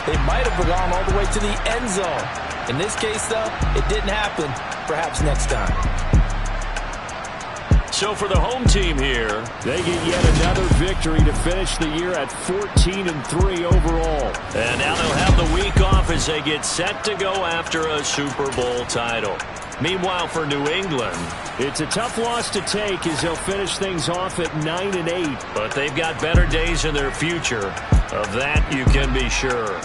They might have gone all the way to the end zone. In this case, though, it didn't happen. Perhaps next time. So for the home team here, they get yet another victory to finish the year at 14-3 overall. And now they'll have the week off as they get set to go after a Super Bowl title. Meanwhile, for New England, it's a tough loss to take as they'll finish things off at 9-8. But they've got better days in their future. Of that, you can be sure.